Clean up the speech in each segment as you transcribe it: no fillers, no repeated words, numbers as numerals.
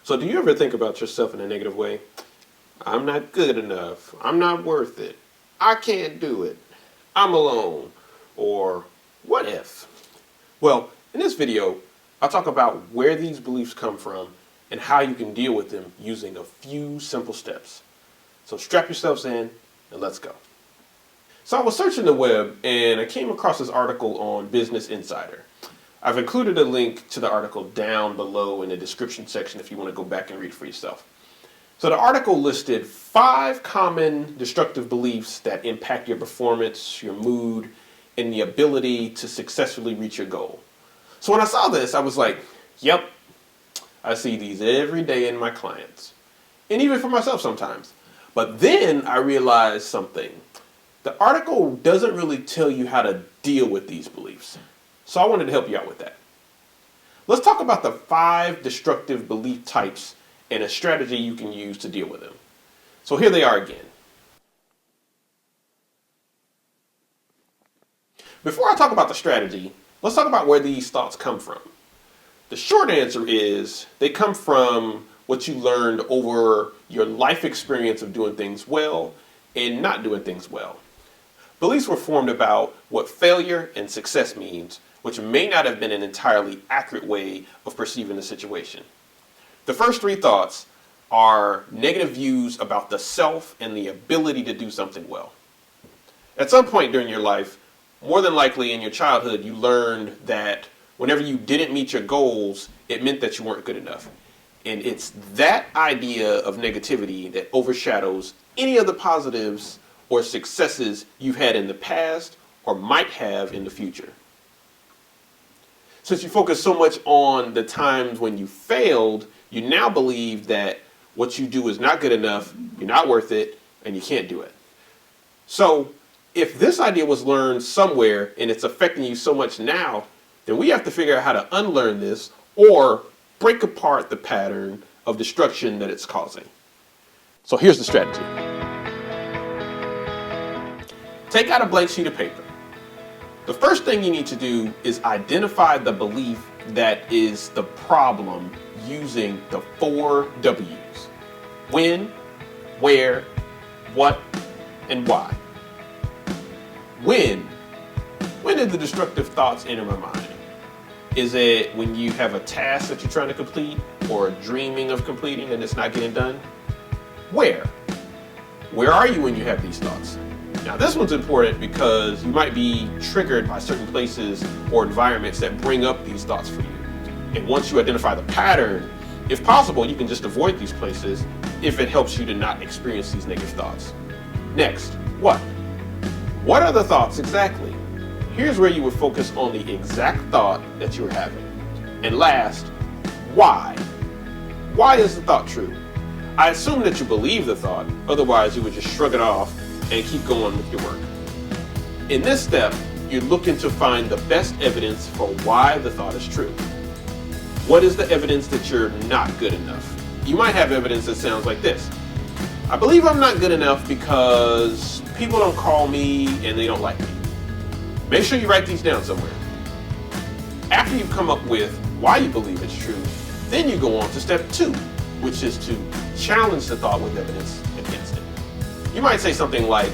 So do you ever think about yourself in a negative way? I'm not good enough. I'm not worth it. I can't do it. I'm alone. Or what if? Well, in this video, I'll talk about where these beliefs come from and how you can deal with them using a few simple steps. So strap yourselves in and let's go. So I was searching the web and I came across this article on Business Insider. I've included a link to the article down below in the description section if you want to go back and read it for yourself. So the article listed 5 common destructive beliefs that impact your performance, your mood, and the ability to successfully reach your goal. So when I saw this, I was like, yep, I see these every day in my clients, and even for myself sometimes. But then I realized something. The article doesn't really tell you how to deal with these beliefs. So I wanted to help you out with that. Let's talk about the 5 destructive belief types and a strategy you can use to deal with them. So here they are again. Before I talk about the strategy, let's talk about where these thoughts come from. The short answer is they come from what you learned over your life experience of doing things well and not doing things well. Beliefs were formed about what failure and success means, which may not have been an entirely accurate way of perceiving the situation. The first 3 thoughts are negative views about the self and the ability to do something well. At some point during your life, more than likely in your childhood, you learned that whenever you didn't meet your goals, it meant that you weren't good enough. And it's that idea of negativity that overshadows any of the positives or successes you've had in the past or might have in the future. Since you focus so much on the times when you failed, you now believe that what you do is not good enough, you're not worth it, and you can't do it. So if this idea was learned somewhere and it's affecting you so much now, then we have to figure out how to unlearn this or break apart the pattern of destruction that it's causing. So here's the strategy. Take out a blank sheet of paper. The first thing you need to do is identify the belief that is the problem using the 4 W's. When, where, what, and why. When did the destructive thoughts enter my mind? Is it when you have a task that you're trying to complete or dreaming of completing and it's not getting done? Where? Where are you when you have these thoughts? Now this one's important because you might be triggered by certain places or environments that bring up these thoughts for you. And once you identify the pattern, if possible, you can just avoid these places if it helps you to not experience these negative thoughts. Next, what? What are the thoughts exactly? Here's where you would focus on the exact thought that you were having. And last, why? Why is the thought true? I assume that you believe the thought, otherwise you would just shrug it off and keep going with your work. In this step, you're looking to find the best evidence for why the thought is true. What is the evidence that you're not good enough? You might have evidence that sounds like this. I believe I'm not good enough because people don't call me and they don't like me. Make sure you write these down somewhere. After you've come up with why you believe it's true, then you go on to step 2, which is to challenge the thought with evidence against it. You might say something like,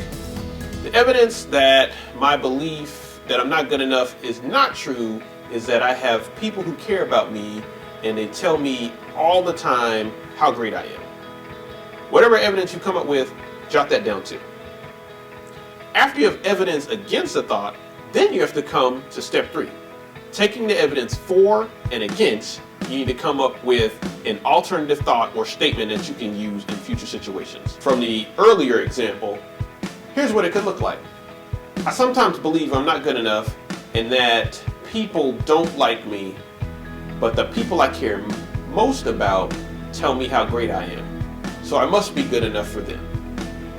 the evidence that my belief that I'm not good enough is not true is that I have people who care about me and they tell me all the time how great I am. Whatever evidence you come up with, jot that down too. After you have evidence against a thought, then you have to come to step 3. Taking the evidence for and against, you need to come up with an alternative thought or statement that you can use in future situations. From the earlier example, here's what it could look like. I sometimes believe I'm not good enough and that people don't like me, but the people I care most about tell me how great I am. So I must be good enough for them.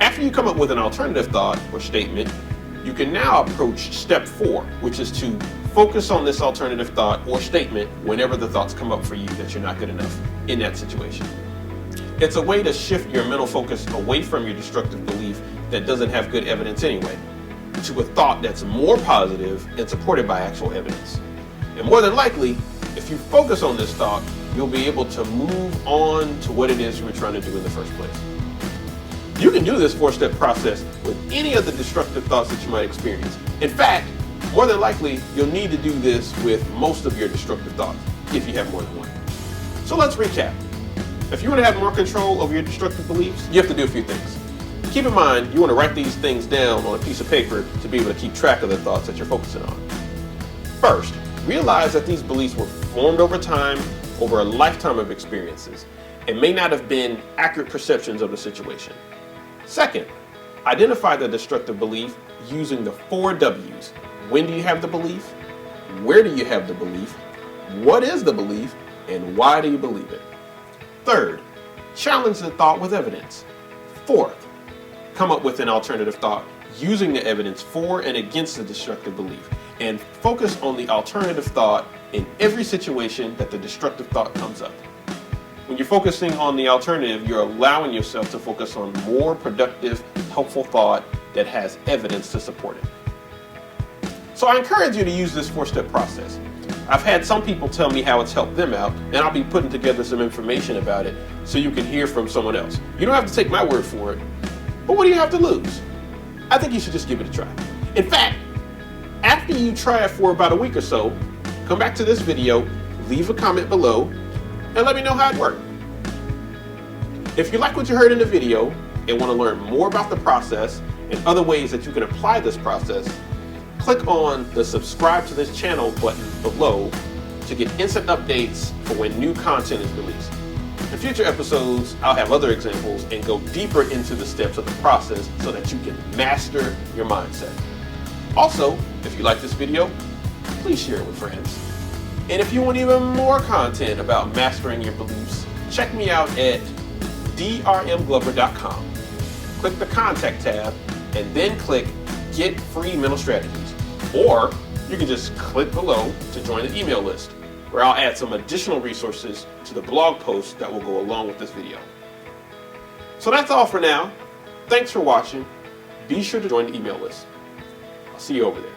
After you come up with an alternative thought or statement, you can now approach step 4, which is to focus on this alternative thought or statement whenever the thoughts come up for you that you're not good enough in that situation. It's a way to shift your mental focus away from your destructive belief that doesn't have good evidence anyway, to a thought that's more positive and supported by actual evidence. And more than likely, if you focus on this thought, you'll be able to move on to what it is you were trying to do in the first place. You can do this 4-step process with any of the destructive thoughts that you might experience. In fact, more than likely, you'll need to do this with most of your destructive thoughts if you have more than one. So let's recap. If you want to have more control over your destructive beliefs, you have to do a few things. Keep in mind, you want to write these things down on a piece of paper to be able to keep track of the thoughts that you're focusing on. First, realize that these beliefs were formed over time, over a lifetime of experiences, and may not have been accurate perceptions of the situation. Second, identify the destructive belief using the 4 W's. When do you have the belief? Where do you have the belief? What is the belief? And why do you believe it? Third, challenge the thought with evidence. Fourth, come up with an alternative thought using the evidence for and against the destructive belief, and focus on the alternative thought in every situation that the destructive thought comes up. When you're focusing on the alternative, you're allowing yourself to focus on more productive, helpful thought that has evidence to support it. So I encourage you to use this 4-step process. I've had some people tell me how it's helped them out, and I'll be putting together some information about it so you can hear from someone else. You don't have to take my word for it, but what do you have to lose? I think you should just give it a try. In fact, after you try it for about a week or so, come back to this video, leave a comment below, and let me know how it worked. If you like what you heard in the video and want to learn more about the process and other ways that you can apply this process, click on the subscribe to this channel button below to get instant updates for when new content is released. In future episodes, I'll have other examples and go deeper into the steps of the process so that you can master your mindset. Also, if you like this video, please share it with friends. And if you want even more content about mastering your beliefs, check me out at drmglover.com. Click the Contact tab and then click Get Free Mental Strategies. Or you can just click below to join the email list, where I'll add some additional resources to the blog post that will go along with this video. So that's all for now. Thanks for watching. Be sure to join the email list. I'll see you over there.